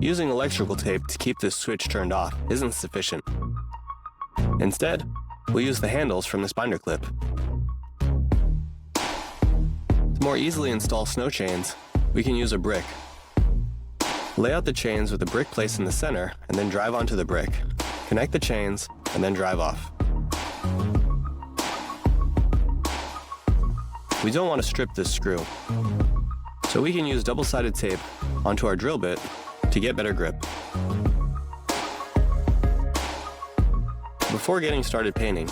Using electrical tape to keep this switch turned off isn't sufficient. Instead, we'll use the handles from this binder clip. To more easily install snow chains, we can use a brick. Lay out the chains with the brick placed in the center and then drive onto the brick. Connect the chains and then drive off. We don't want to strip this screw, so we can use double-sided tape onto our drill bit to get better grip. Before getting started painting,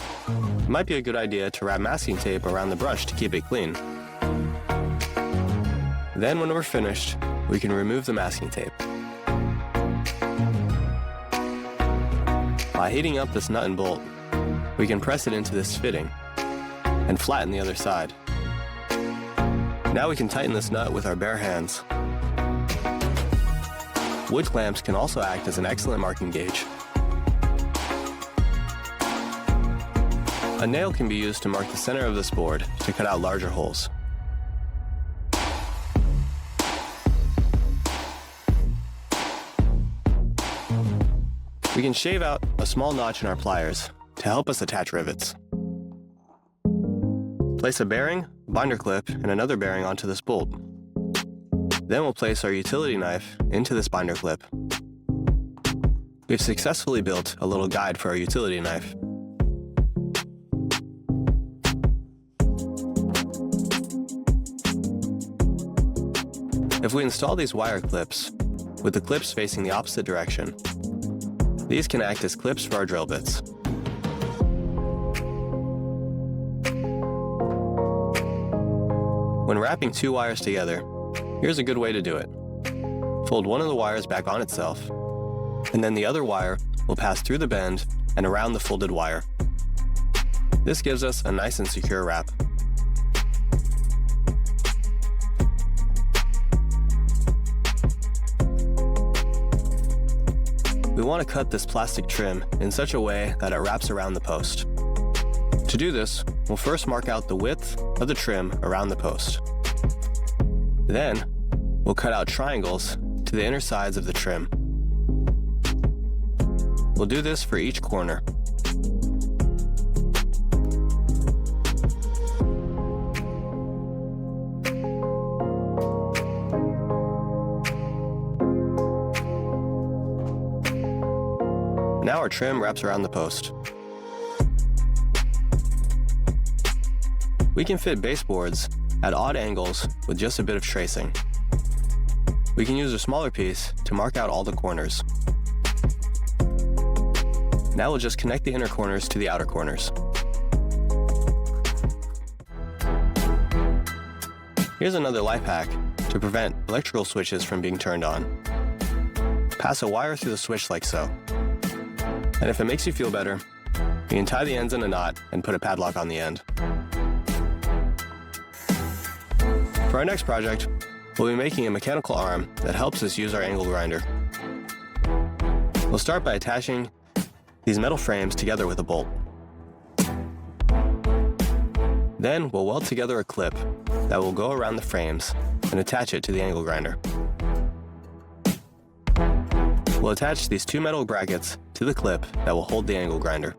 it might be a good idea to wrap masking tape around the brush to keep it clean. Then when we're finished, we can remove the masking tape. By heating up this nut and bolt, we can press it into this fitting and flatten the other side. Now we can tighten this nut with our bare hands. Wood clamps can also act as an excellent marking gauge. A nail can be used to mark the center of this board to cut out larger holes. We can shave out a small notch in our pliers to help us attach rivets. Place a bearing, binder clip, and another bearing onto this bolt. Then we'll place our utility knife into this binder clip. We've successfully built a little guide for our utility knife. If we install these wire clips, with the clips facing the opposite direction, these can act as clips for our drill bits. When wrapping two wires together, here's a good way to do it. Fold one of the wires back on itself, and then the other wire will pass through the bend and around the folded wire. This gives us a nice and secure wrap. We want to cut this plastic trim in such a way that it wraps around the post. To do this, we'll first mark out the width of the trim around the post. Then, we'll cut out triangles to the inner sides of the trim. We'll do this for each corner. Now our trim wraps around the post. We can fit baseboards at odd angles with just a bit of tracing. We can use a smaller piece to mark out all the corners. Now we'll just connect the inner corners to the outer corners. Here's another life hack to prevent electrical switches from being turned on. Pass a wire through the switch like so. And if it makes you feel better, you can tie the ends in a knot and put a padlock on the end. For our next project, we'll be making a mechanical arm that helps us use our angle grinder. We'll start by attaching these metal frames together with a bolt. Then we'll weld together a clip that will go around the frames and attach it to the angle grinder. We'll attach these two metal brackets to the clip that will hold the angle grinder.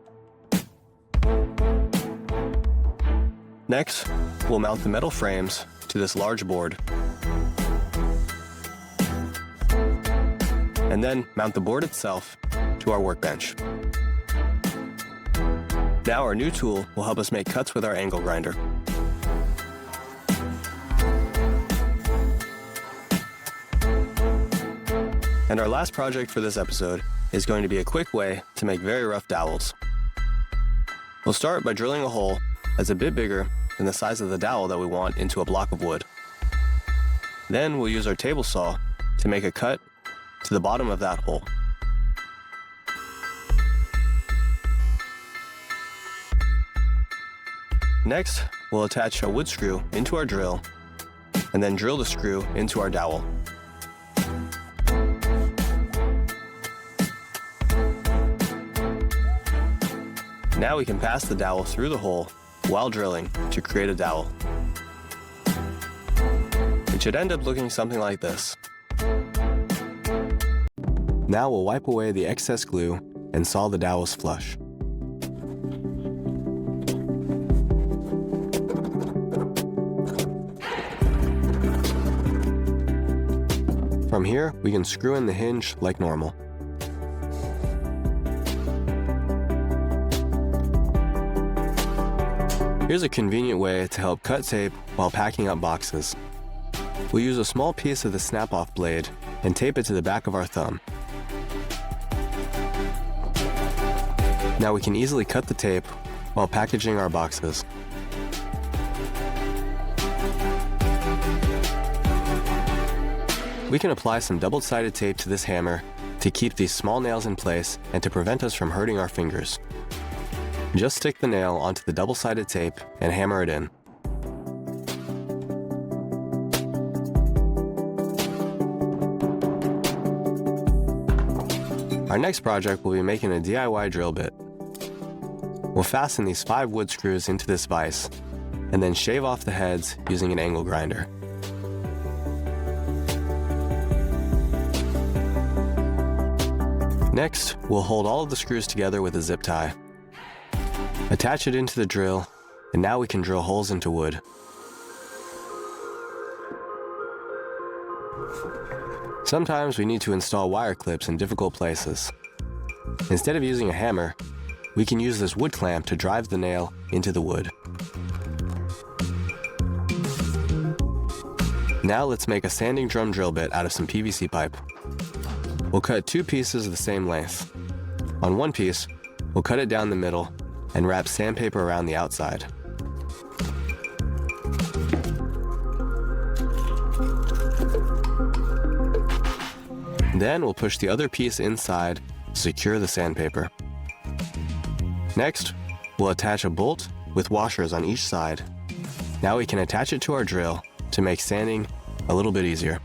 Next, we'll mount the metal frames to this large board. And then mount the board itself to our workbench. Now our new tool will help us make cuts with our angle grinder. And our last project for this episode is going to be a quick way to make very rough dowels. We'll start by drilling a hole that's a bit bigger than the size of the dowel that we want into a block of wood. Then we'll use our table saw to make a cut to the bottom of that hole. Next, we'll attach a wood screw into our drill and then drill the screw into our dowel. Now we can pass the dowel through the hole while drilling to create a dowel. It should end up looking something like this. Now we'll wipe away the excess glue and saw the dowels flush. From here, we can screw in the hinge like normal. Here's a convenient way to help cut tape while packing up boxes. We'll use a small piece of the snap-off blade and tape it to the back of our thumb. Now we can easily cut the tape while packaging our boxes. We can apply some double-sided tape to this hammer to keep these small nails in place and to prevent us from hurting our fingers. Just stick the nail onto the double-sided tape and hammer it in. Our next project will be making a DIY drill bit. We'll fasten these 5 wood screws into this vise and then shave off the heads using an angle grinder. Next, we'll hold all of the screws together with a zip tie. Attach it into the drill, and now we can drill holes into wood. Sometimes we need to install wire clips in difficult places. Instead of using a hammer, we can use this wood clamp to drive the nail into the wood. Now let's make a sanding drum drill bit out of some PVC pipe. We'll cut 2 pieces of the same length. On one piece, we'll cut it down the middle and wrap sandpaper around the outside. Then we'll push the other piece inside to secure the sandpaper. Next, we'll attach a bolt with washers on each side. Now we can attach it to our drill to make sanding a little bit easier.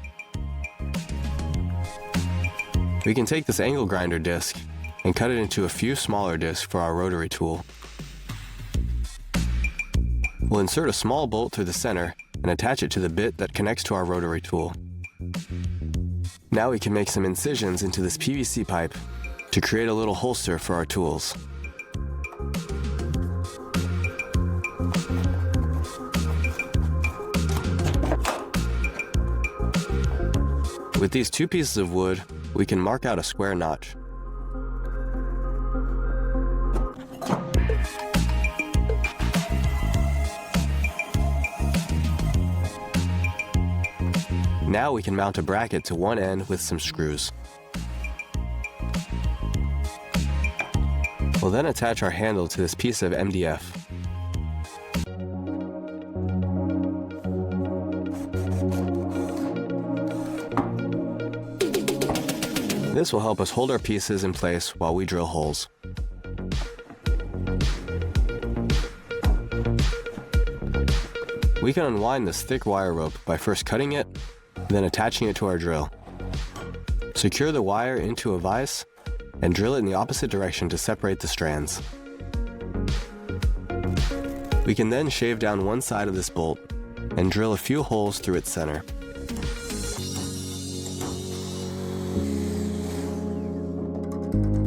We can take this angle grinder disc and cut it into a few smaller discs for our rotary tool. We'll insert a small bolt through the center and attach it to the bit that connects to our rotary tool. Now we can make some incisions into this PVC pipe to create a little holster for our tools. With these 2 pieces of wood, we can mark out a square notch. Now we can mount a bracket to one end with some screws. We'll then attach our handle to this piece of MDF. This will help us hold our pieces in place while we drill holes. We can unwind this thick wire rope by first cutting it, then attaching it to our drill. Secure the wire into a vise and drill it in the opposite direction to separate the strands. We can then shave down one side of this bolt and drill a few holes through its center.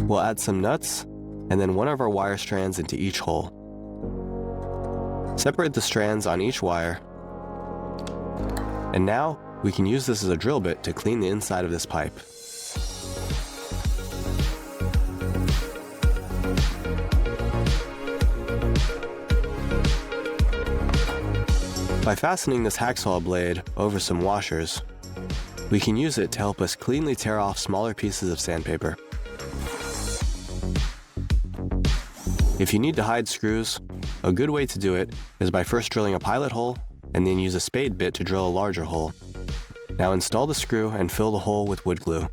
We'll add some nuts and then one of our wire strands into each hole. Separate the strands on each wire. And now we can use this as a drill bit to clean the inside of this pipe. By fastening this hacksaw blade over some washers, we can use it to help us cleanly tear off smaller pieces of sandpaper. If you need to hide screws, a good way to do it is by first drilling a pilot hole and then use a spade bit to drill a larger hole. Now install the screw and fill the hole with wood glue.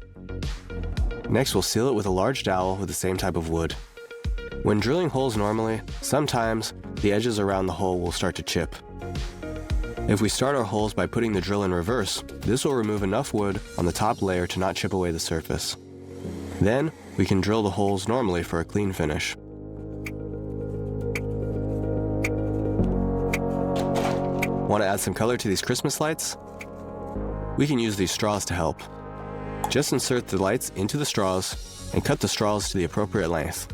Next, we'll seal it with a large dowel with the same type of wood. When drilling holes normally, sometimes the edges around the hole will start to chip. If we start our holes by putting the drill in reverse, this will remove enough wood on the top layer to not chip away the surface. Then, we can drill the holes normally for a clean finish. Want to add some color to these Christmas lights? We can use these straws to help. Just insert the lights into the straws and cut the straws to the appropriate length.